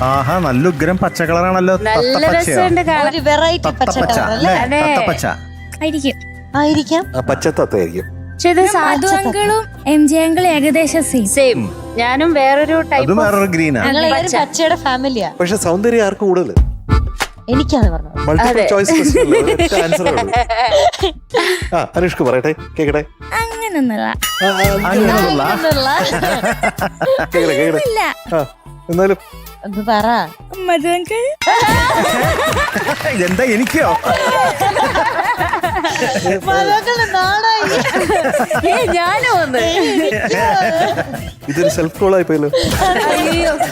ആഹാ, നല്ല ഉഗ്രം പച്ച കളറാണല്ലോ. നല്ല രസമുണ്ട് കാണാൻ. ഒരു വെറൈറ്റി പച്ച കളർ അല്ലേ? തത്തപ്പച്ച ആയിരിക്കാം. പച്ചത്തത്തായിരിക്കും. പക്ഷെ ഇത് സാധു അങ്കിളും എം ജെ അങ്കിൾ ഏകദേശം സെയിം. ഞാനും വേറൊരു ടൈപ്പ്. അതും വേറൊരു ഗ്രീനാ. ഞങ്ങൾ പച്ചയുടെ ഫാമിലിയാ. പക്ഷെ സൗന്ദര്യം ആർക്ക് കൂടുതൽ? എനിക്കാണ് പറഞ്ഞത്. Multiple choice answer. അനുഷ്ക പറയട്ടെ, കേക്കട്ടെ. അങ്ങനൊന്നുമില്ല. കേക്കട്ടെ. എന്നാലും ഒന്ന് പറ. മധു അങ്കിൾ. എന്താ എനിക്കോ? ഞാനും ഒന്ന്. ഇതൊരു സെൽഫ് കോൾ ആയിപ്പോയല്ലോ.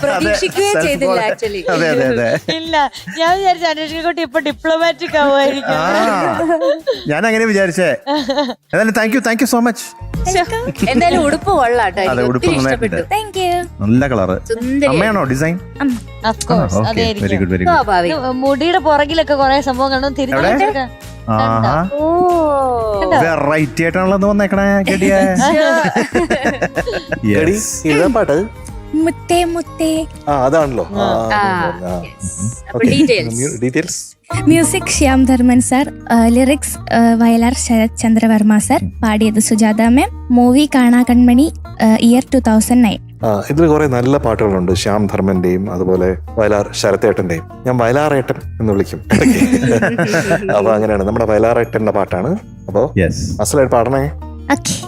പ്രതീക്ഷിക്കുകയും ചെയ്തില്ല ആക്ച്വലി. അതെ അതെ അതെ. ഇല്ല, ഞാൻ വിചാരിച്ചു അനുഷ്കുട്ടി ഇപ്പൊ ഡിപ്ലോമാറ്റിക് ആവുമായിരിക്കും. ഞാൻ അങ്ങനെ വിചാരിച്ചേ. എന്തായാലും താങ്ക് യു സോ മച്ച്. എന്തായാലും ഉടുപ്പ് കൊള്ളാട്ടോ. അതെ, ഉടുപ്പ് നന്നായിട്ടുണ്ട്. Thank you. നല്ല കളറ്. അമ്മയാണോ design? Very good very good. മുടിയുടെ പുറകിലൊക്കെ കൊറേ സംഭവം കണ്ടു. തിരിഞ്ഞു വെറൈറ്റി ആയിട്ടാണല്ലോ വന്നേക്കണേ. കേട്ടിയേ? ഇതാ പാട്ട്. മുത്തേ മുത്തേ. അതാണല്ലോ details. Music Shyam Dharman sir, lyrics Vayalar Sarath Chandravarma sir, പാടിയത് സുജാത മാം. മൂവി കാണാ കൺമണി, ഇയർ 2009. ഇതിൽ കുറെ നല്ല പാട്ടുകളുണ്ട്. ശ്യാം ധർമ്മന്റെയും അതുപോലെ വയലാർ ശരത്തേട്ടന്റെയും. ഞാൻ വയലാറേട്ടൻ എന്ന് വിളിക്കും. അപ്പൊ അങ്ങനെയാണ്, നമ്മുടെ വയലാറേട്ടന്റെ പാട്ടാണ്. അപ്പൊ അസലായിട്ട് പാടണേ.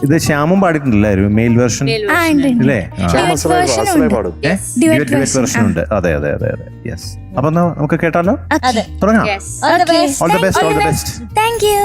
ഇത് ശ്യാമും പാടിയിട്ടുണ്ടല്ലോ മെയിൽ വെർഷൻ അല്ലേ? പാടും. വെർഷൻ ഉണ്ട്. അതെ അതെ അതെ അതെ. യെസ്. അപ്പൊ നമുക്ക് കേട്ടാലോ? തുടങ്ങാം. All the best. All the best. Thank U.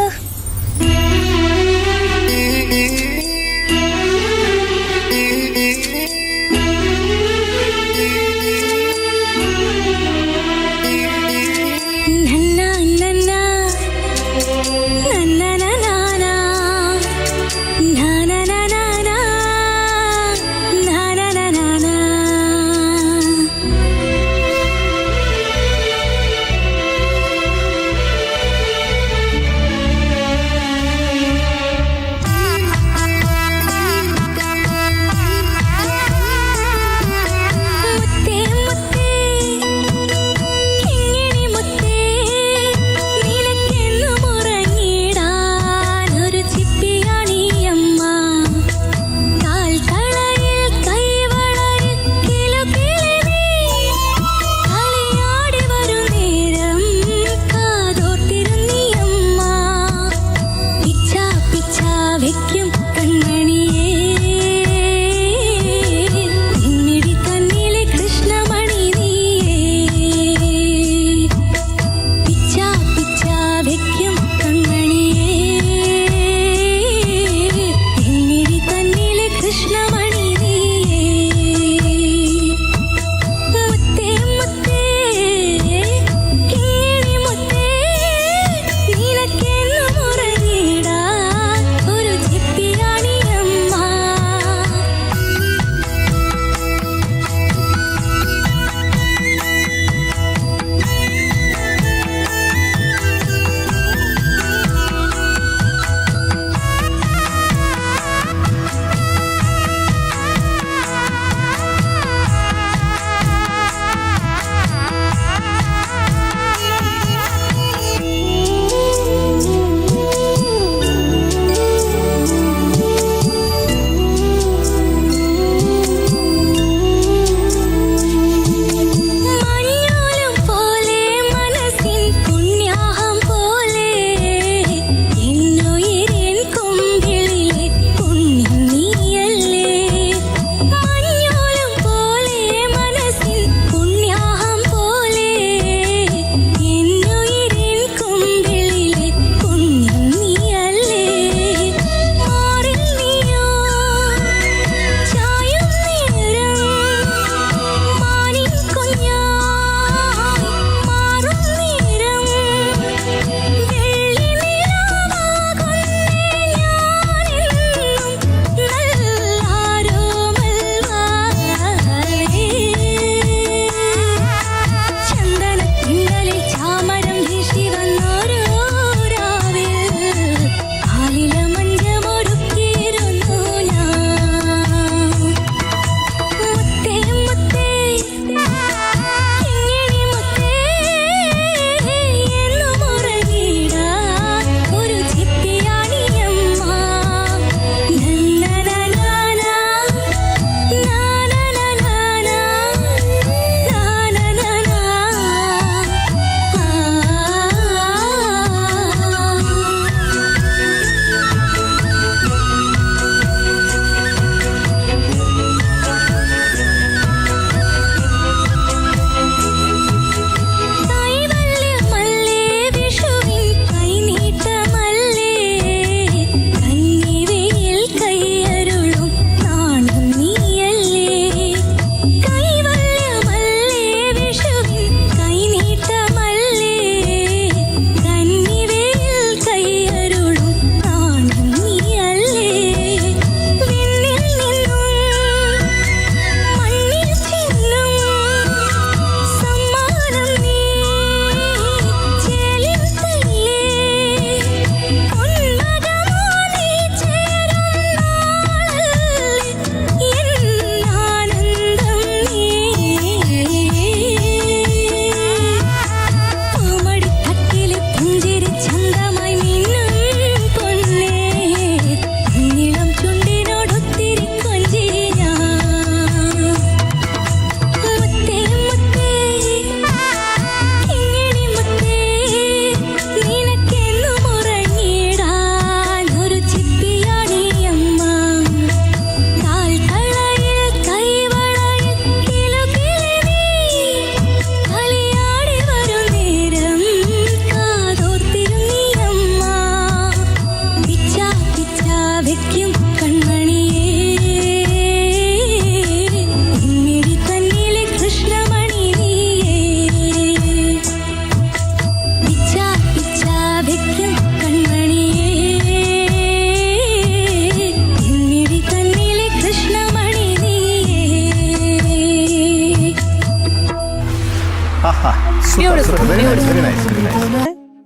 Very nice.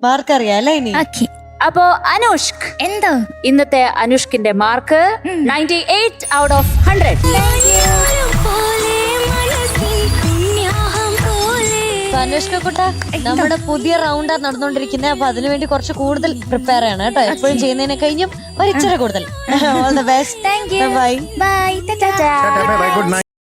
Mark അറിയാം അല്ലേ ഇനി? ഓക്കെ. അപ്പോ അനുഷ്ക്, എന്തോ ഇന്നത്തെ അനുഷ്കിന്റെ മാർക്ക് 98 ഔട്ട് ഓഫ് 100. അനുഷ്ക കുട്ട, നമ്മുടെ പുതിയ റൗണ്ടാ നടന്നുകൊണ്ടിരിക്കുന്നത്. അപ്പൊ അതിനുവേണ്ടി കുറച്ച് കൂടുതൽ പ്രിപ്പയർ ചെയ്യണം കേട്ടോ. എപ്പോഴും ചെയ്യുന്നതിനെ കഴിഞ്ഞും ഒരു ഇച്ചിരി കൂടുതൽ. All the best. Thank you. Bye. Bye. Bye, bye, good night.